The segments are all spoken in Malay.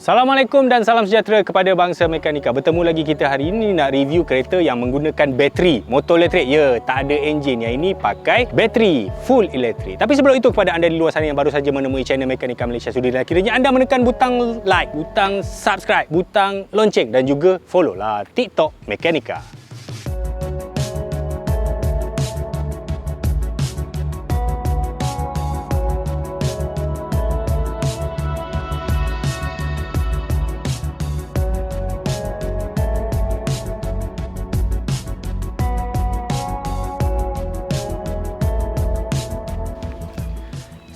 Assalamualaikum dan salam sejahtera kepada bangsa mekanika. Bertemu lagi kita hari ini nak review kereta yang menggunakan bateri, motor elektrik. Ya, tak ada enjin. Yang ini pakai bateri full elektrik. Tapi sebelum itu, kepada anda di luar sana yang baru saja menemui channel Mekanika Malaysia Sudi, dan kiranya anda menekan butang like, butang subscribe, butang lonceng dan juga follow lah TikTok Mekanika.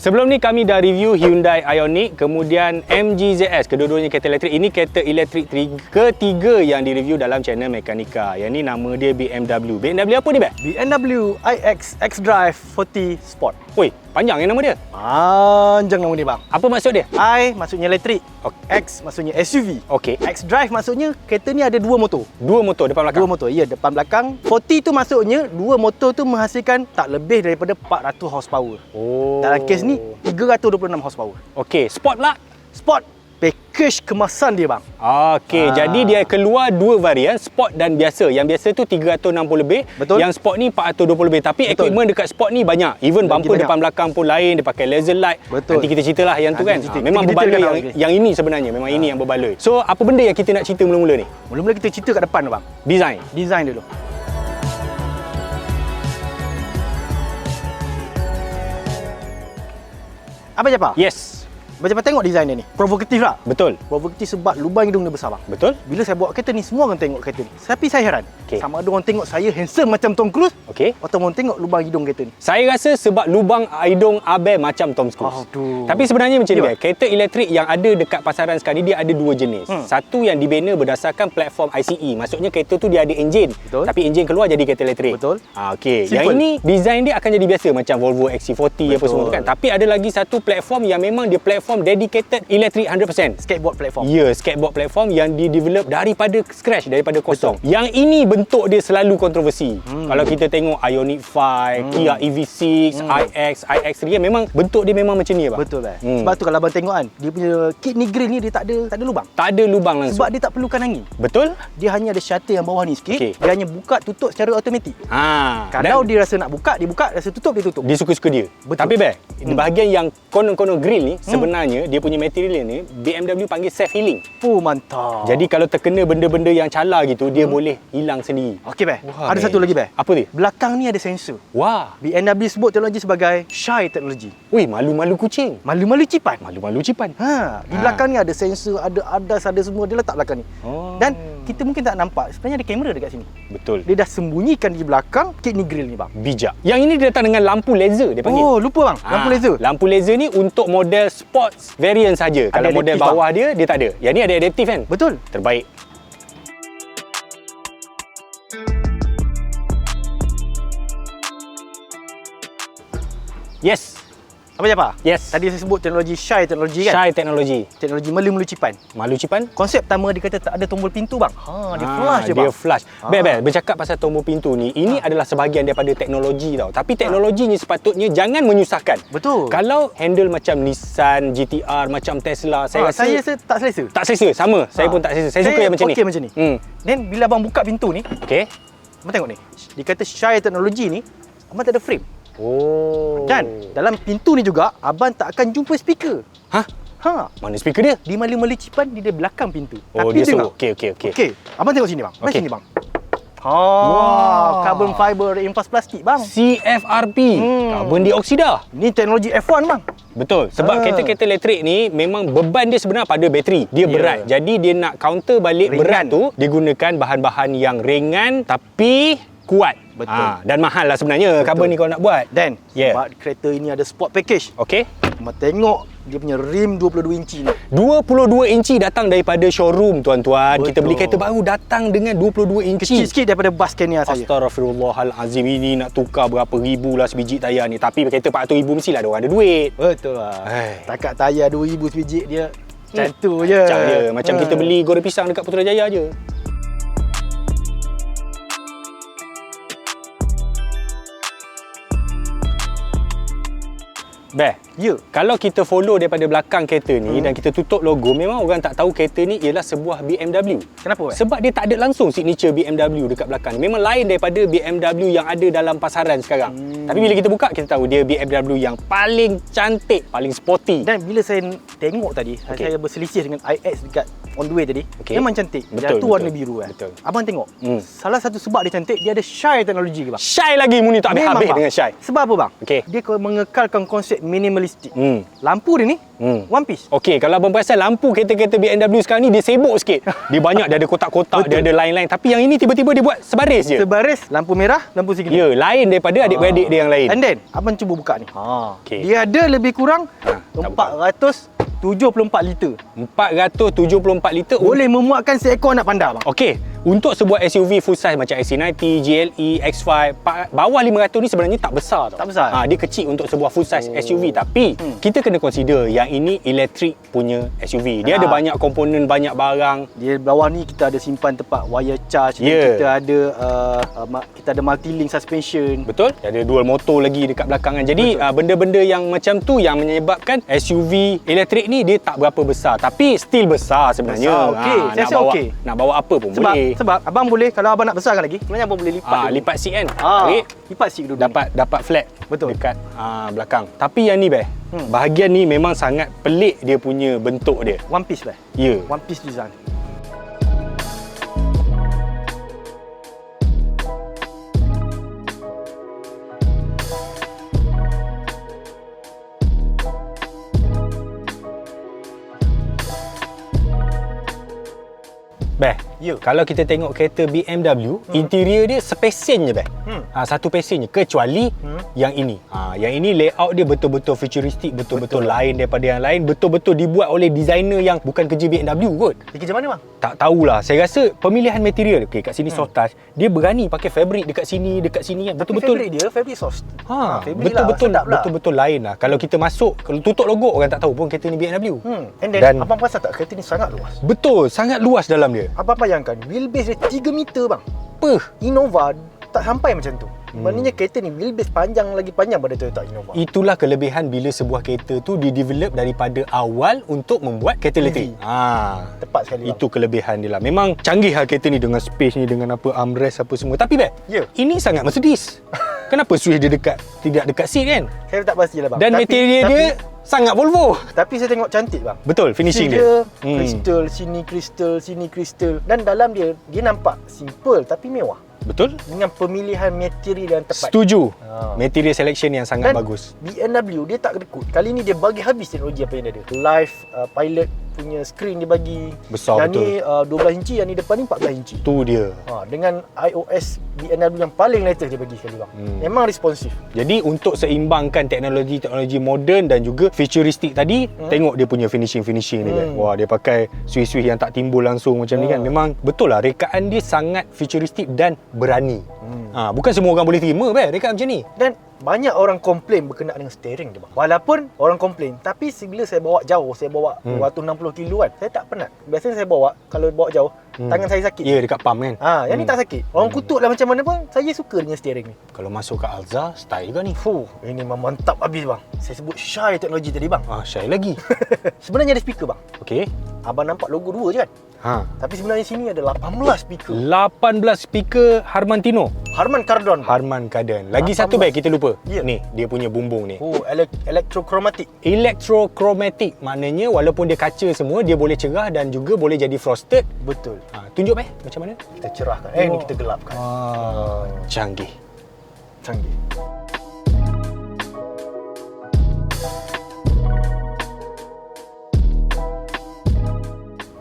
Sebelum ni kami dah review Hyundai Ioniq, kemudian MG ZS, kedua-duanya kereta elektrik. Ini kereta elektrik ketiga yang direview dalam channel Mekanika. Yang ni nama dia BMW. BMW apa ni, Beh? BMW iX xDrive 40 Sport. Oi, panjang yang nama dia. Panjang nama dia, bang. Apa maksud dia? I maksudnya elektrik, Okay. X maksudnya SUV. Okey. xDrive maksudnya kereta ni ada dua motor. Dua motor depan belakang. Dua motor, ya, depan belakang. 40 tu maksudnya dua motor tu menghasilkan tak lebih daripada 400 horsepower. Oh. Dalam kes ni 326 horsepower. Okey, Sport lah. Sport package kemasan dia, bang. Okey, jadi dia keluar dua varian, Sport dan biasa. Yang biasa tu 360 lebih, Betul. yang Sport ni 420 lebih. Tapi Betul. equipment dekat Sport ni banyak. Even Lagi bumper banyak. depan belakang pun lain, dia pakai laser light. Betul. Nanti kita ceritalah yang tu kan. Nanti cerita. Memang Kita berbaloi detailkan yang, lagi. yang ini sebenarnya, memang ini yang berbaloi. So, apa benda yang kita nak cerita mula-mula ni? Mula-mula kita cerita kat depan, bang. Design. Design dulu. Apa Japa? Yes. Macam tengok design dia ni. Provokatif tak? Betul. Provokatif sebab lubang hidung dia besar, bang. Betul? Bila saya bawa kereta ni, semua orang tengok kereta ni. Tapi saya heran. Okey. Sama ada orang tengok saya handsome macam Tom Cruise, Okey. atau orang tengok lubang hidung kereta ni. Saya rasa sebab lubang hidung Abel macam Tom Cruise. Aduh. Tapi sebenarnya macam ni, Ya. Bel. Kereta elektrik yang ada dekat pasaran sekarang ni, dia ada dua jenis. Satu yang dibina berdasarkan platform ICE. Maksudnya kereta tu dia ada enjin. Betul. Tapi enjin keluar jadi kereta elektrik. Betul. Okey. Yang Simple. ini design dia akan jadi biasa macam Volvo XC40 apa Betul. semua tu kan. Tapi ada lagi satu platform yang memang dia platform dedicated elektrik 100%. Skateboard platform. Ya, skateboard platform yang di-develop daripada scratch, daripada kosong. Yang ini bentuk dia selalu kontroversi. Kalau kita tengok Ioniq 5, Kia EV6, iX, iX3, memang bentuk dia memang macam ni, Abang. Betul, bang. Sebab tu kalau abang tengok kan, dia punya kidney grill ni dia tak ada lubang. Tak ada lubang langsung. Sebab dia tak perlukan angin. Betul? Dia hanya ada shutter yang bawah ni sikit. Okey. Dia hanya buka tutup secara automatik. Kalau dia rasa nak buka, dia buka, rasa tutup, dia tutup. dia suka-suka dia. Betul. Tapi di bahagian yang konon-konon grill ni, sebenarnya dia punya material ni BMW panggil self healing. Mantap. Jadi kalau terkena benda-benda yang calar gitu, dia boleh hilang sendiri. Okey, bang. Wah, Ada bang. satu lagi, bang. Apa dia? Belakang ni ada sensor. Wah. BMW sebut teknologi sebagai Shy Technology. Wih, malu-malu kucing. Malu-malu cipan. Malu-malu cipan. Di belakang ni ada sensor, ada ADAS, ada semua dia letak belakang ni. Oh. Dan kita mungkin tak nampak, sebenarnya ada kamera dekat sini. Betul. Dia dah sembunyikan di belakang kidney grill ni, bang. Bijak. Yang ini dia datang dengan lampu laser, dia panggil. Oh, lupa, bang. Lampu laser. Lampu laser ni untuk model sports variant saja. Kalau model adaptif, bawah dia tak ada. Yang ni ada adaptif kan? Betul. Terbaik. Yes. Apa Japa? Yes. Tadi saya sebut teknologi Shy Technology kan? Shy teknologi. Teknologi malu-malu cipan. Malu cipan? Konsep pertama dia kata tak ada tombol pintu, bang. Dia flash je, bang. Dia flash. Bel, bercakap pasal tombol pintu ni, ini adalah sebahagian daripada teknologi tau. Tapi teknologi ni sepatutnya jangan menyusahkan. Betul. Kalau handle macam Nissan, GTR, macam Tesla, saya rasa saya tak selesa. tak selesa. Sama. Saya pun tak selesa. Saya suka yang macam ni. Okey macam ni. Then bila abang buka pintu ni, Okey. abang tengok ni. Dia kata Shy Technology ni, abang tak ada frame. Oh. Dan dalam pintu ni juga, abang tak akan jumpa speaker. Hah? Mana speaker dia? Di malu-malu cipan, di belakang pintu. Oh, Tapi dia tengok. Okey. Okey. Abang tengok sini, bang. Abang Okey. sini, bang. Carbon fiber reinforced plastik, bang. CFRP. Karbon dioksida. Ni teknologi F1, bang. Betul. Sebab kereta-kereta elektrik ni memang beban dia sebenarnya pada bateri. Dia berat. Jadi dia nak counter balik Ringan. berat tu, dia gunakan bahan-bahan yang ringan tapi kuat. Betul. Dan mahal lah sebenarnya karbon ni kalau nak buat. Dan Yeah. sebab kereta ini ada sport package. Okey. Abang tengok dia punya rim 22 inci ni. 22 inci datang daripada showroom, tuan-tuan. Betul. Kita beli kereta baru datang dengan 22 inci. Kecil sikit daripada bas Kenya saya. Astaghfirullahalazim, ini nak tukar berapa ribu lah sebiji tayar ni. Tapi kereta 400,000 mestilah ada orang ada duit. Betul lah. Hai. Takat tayar 2000 sebiji dia macam tu je. Macam dia. Macam kita beli goreng pisang dekat Putrajaya je. Beh, Ya. kalau kita follow daripada belakang kereta ni dan kita tutup logo, memang orang tak tahu kereta ni ialah sebuah BMW. Kenapa? Sebab dia tak ada langsung signature BMW dekat belakang. Memang lain daripada BMW yang ada dalam pasaran sekarang. Tapi bila kita buka, kita tahu dia BMW yang paling cantik, paling sporty. Dan bila saya tengok tadi, saya berselisih dengan iX dekat on the way tadi. Okey. Memang cantik. Betul, Dia tu warna biru kan. betul. Abang tengok. Salah satu sebab dia cantik, dia ada shy teknologi ke bang? Shy lagi Muni, tak Memang, habis-habis bang. dengan shy. Sebab apa bang? Okey. Dia mengekalkan konsep minimalistik. Lampu dia ni one piece. Okey, kalau abang perasan lampu kereta-kereta BMW sekarang ni dia sibuk sikit. Dia banyak, dia ada kotak-kotak, dia Betul. ada line-line. Tapi yang ini tiba-tiba dia buat sebaris je. Sebaris, lampu merah, lampu signal. Ya, lain daripada adik-beradik dia yang lain. And then, abang cuba buka ni. Okey. Dia ada lebih kurang tak 474 liter. 474 liter. Boleh memuatkan seekor anak panda bang. Okey, untuk sebuah SUV full size macam XC90, GLE, X5, bawah 500 ni sebenarnya tak besar tau. Tak besar? Dia kecil untuk sebuah full size SUV. Tapi kita kena consider yang ini elektrik punya SUV. Dia ada banyak komponen, banyak barang. Dia bawah ni kita ada simpan tempat wire charge. Ya. Kita ada kita ada multi-link suspension. Betul? Ada dual motor lagi dekat belakang kan. Jadi benda-benda yang macam tu yang menyebabkan SUV elektrik ni dia tak berapa besar. Tapi still besar sebenarnya. Besar, okey. Saya nak rasa bawa, okey. nak bawa apa pun Sebab boleh. sebab abang boleh, kalau abang nak besarkan lagi, sebenarnya abang boleh lipat. dulu. Lipat seat kan. Tarik, Lipat seat dulu. dapat flat. Betul. Dekat belakang. Tapi yang ni bahagian ni memang sangat pelik dia punya bentuk dia. One piece lah. Ya. One piece design. Beh, Ya. kalau kita tengok kereta BMW, interior dia sepesen je satu pesen je, kecuali yang ini. Yang ini layout dia betul-betul futuristik, betul-betul lain daripada yang lain, betul-betul dibuat oleh designer yang bukan kerja BMW kot. Dia kerja mana bang? Tak tahulah. Saya rasa pemilihan material, kat sini soft touch, dia berani pakai fabric dekat sini kan. Betul-betul Fabric dia, fabric soft. Fabric betul-betul sedap lah. betul-betul lain lah. Kalau kita masuk, kalau tutup logo, orang tak tahu pun kereta ni BMW. And then, Dan- abang perasan tak kereta ni sangat luas? Betul, sangat luas dalam dia. Abang bayangkan, wheelbase dia 3 meter bang. Apa? Innova tak sampai macam tu. Maknanya kereta ni wheelbase panjang, lagi panjang pada Toyota Innova. Itulah kelebihan bila sebuah kereta tu di-develop daripada awal untuk membuat kereta elektrik. Tepat sekali bang. Itu kelebihan dia lah. Memang canggih lah kereta ni dengan space ni, dengan apa armrest apa semua. Tapi Ya. ini sangat Mercedes. Kenapa switch dia tidak dekat seat kan? Saya tak pasti lah bang. Dan material dia sangat Volvo. Tapi saya tengok cantik bang. Betul, finishing Seal dia. kristal, sini kristal. Dan dalam dia nampak simple tapi mewah. Betul? Dengan pemilihan material yang tepat. Setuju. Ah. Material selection yang sangat Dan bagus. BMW dia tak rekod. Kali ni dia bagi habis teknologi apa yang dia ada. Live pilot punya screen dia bagi. Besar, yang ni 12 inci, yang ni depan ni 14 inci. Tu dia. Dengan iOS BMW yang paling latest dia bagi sekali bang. Memang responsif. Jadi untuk seimbangkan teknologi moden dan juga futuristik tadi, tengok dia punya finishing ni kan. Wah, dia pakai switch-switch yang tak timbul langsung macam ni kan. Memang betul lah, rekaan dia sangat futuristik dan berani. Bukan semua orang boleh terima rekaan macam ni. Dan banyak orang komplain berkenaan dengan steering dia bang. Walaupun orang komplain, tapi bila saya bawa jauh, saya bawa 260 kilo kan, saya tak penat. Biasanya saya bawa, kalau bawa jauh, tangan saya sakit. Ya, dekat pump kan. Yang ni tak sakit. Orang kutuk lah macam mana pun, saya suka dengan steering ni. Kalau masuk ke Alza, style juga ni. Ini memang mantap habis bang. Saya sebut shy teknologi tadi bang. Shy lagi. Sebenarnya ada speaker bang. Okey. Abang nampak logo 2 je kan? Tapi sebenarnya sini ada 18 speaker. 18 speaker Harman-Tino. Harman Kardon. Harman Kardon. Lagi 18. satu kita lupa. Ya. Ni, dia punya bumbung ni. Electrochromatic. Electrochromatic, maknanya walaupun dia kaca semua, dia boleh cerah dan juga boleh jadi frosted. Betul. Tunjuk macam mana? Kita cerahkan. Ni kita gelapkan. Canggih. Canggih.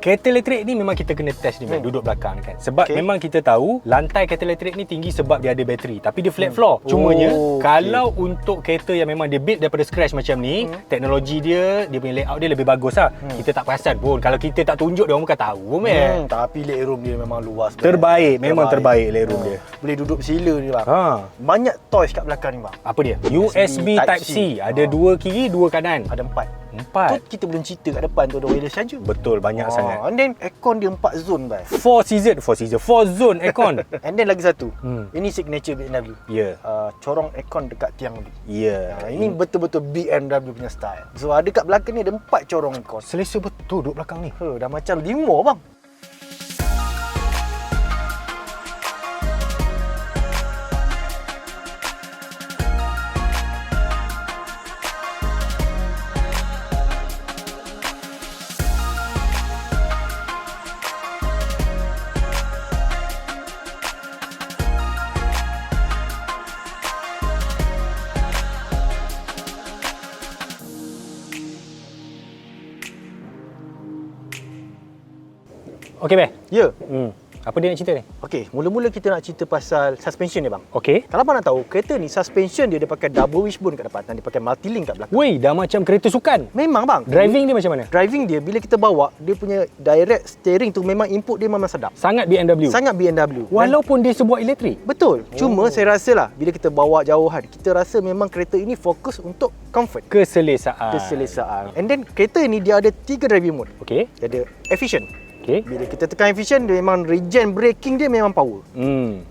Kereta elektrik ni memang kita kena test ni, duduk belakang kan. Sebab memang kita tahu lantai kereta elektrik ni tinggi sebab dia ada bateri. Tapi dia flat floor. Cumanya kalau untuk kereta yang memang dia build daripada scratch macam ni, teknologi dia punya layout dia lebih bagus lah. Kita tak perasan pun. Kalau kita tak tunjuk, dia orang bukan tahu pun Tapi legroom dia memang luas. Terbaik, memang terbaik legroom dia. Boleh duduk sila ni bang. Banyak toys kat belakang ni bang. Apa dia? USB Type C. Ada 2 kiri, 2 kanan. Ada 4. 4. Tu kita belum cerita kat depan tu ada wireless charger. Betul, banyak sangat. And then aircon dia 4 zone bai. 4 zone aircon. And then lagi satu. Hmm. Ini signature BMW. Ya. Corong aircon dekat tiang ni. Ya. Ini betul-betul BMW punya style. So ada kat belakang ni ada 4 corong aircon. Selesa betul duduk belakang ni. Dah macam 5 bang. Okey, Beh. Ya. Apa dia nak cerita ni? Okey, mula-mula kita nak cerita pasal suspension ni bang. Okey. Kalau abang nak tahu, kereta ni suspension dia pakai double wishbone kat depan dan dia pakai multi-link kat belakang. Weh, dah macam kereta sukan. Memang bang. Driving dia macam mana? Driving dia bila kita bawa, dia punya direct steering tu memang input dia memang sedap. Sangat BMW. Sangat BMW. Walaupun dia sebuah elektrik. Betul. Cuma saya rasa lah bila kita bawa jauhan, kita rasa memang kereta ini fokus untuk comfort, Keselesaan. keselesaan. And then kereta ni dia ada 3 driving mode. Okey. Dia ada efficient. Okey. Bila kita tekan efficient, dia memang regen braking dia memang power.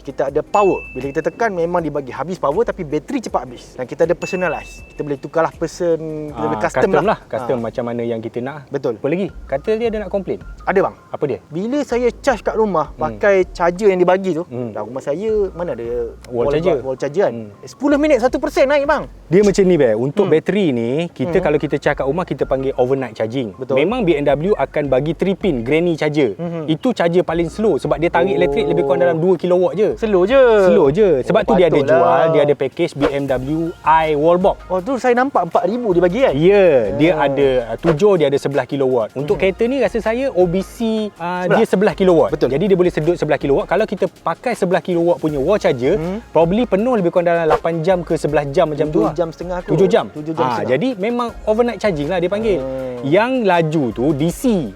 Kita ada power. Bila kita tekan memang dia bagi habis power tapi bateri cepat habis. Dan kita ada personalize. Kita boleh tukarlah person, kita boleh custom lah. Custom macam mana yang kita nak. Betul. Apa lagi? Kata dia ada nak komplain. Ada bang. Apa dia? Bila saya charge kat rumah pakai charger yang dia bagi tu, dah rumah saya mana ada Wall charger. Wall charger kan. 10 minit 1% naik bang. Dia macam ni, Beh. Untuk bateri ni, kita kalau kita charge kat rumah, kita panggil overnight charging. Betul. Memang BMW akan bagi 3 pin granny charger. Itu charger paling slow sebab dia tarik elektrik lebih kurang dalam 2 kW je. Slow je. Slow je. Sebab tu dia ada patutlah. jual, dia ada package BMW i Wallbox. Oh tu saya nampak 4,000 dia bagi kan. Ya, dia ada 7, dia ada 11 kW. Untuk kereta ni rasa saya OBC dia 11 kW. Betul. Jadi dia boleh sedut 11 kW. Kalau kita pakai 11 kW punya wall charger, probably penuh lebih kurang dalam 8 jam ke 11 jam macam tu. 7 jam setengah kot. 7 jam. 7 jam setengah. Jadi memang overnight charging lah dia panggil. Yang laju tu DC.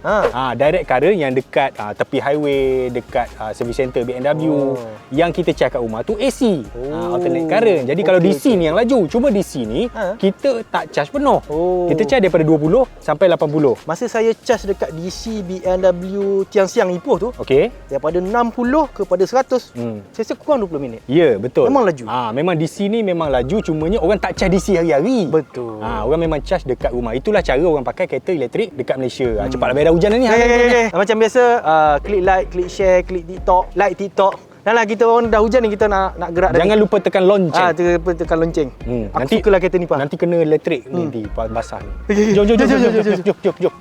Direct current yang dekat tepi highway, dekat service center BMW. Yang kita charge kat rumah tu AC. Alternate current. Jadi kalau DC ni yang laju. Cuma DC ni kita tak charge penuh. Kita charge daripada 20 sampai 80. Masa saya charge dekat DC BMW Tiang Siang Ipoh tu, Okey. daripada 60 kepada 100, saya rasa kurang 20 minit. Ya, betul. Memang laju. Memang DC ni memang laju, cumanya orang tak charge DC hari-hari. Betul. Orang memang charge dekat rumah. Itulah cara orang pakai kereta elektrik dekat Malaysia. Cepatlah bayar dah hujan dah ni. Macam biasa, klik like, klik share, klik TikTok, like TikTok. Nah kita orang dah hujan ni, kita nak gerak dah. Jangan lupa tekan lonceng. Tekan lonceng. Aku Nanti sukalah kereta ni, Pak. Nanti kena elektrik nanti basah ni. Jom. Jom.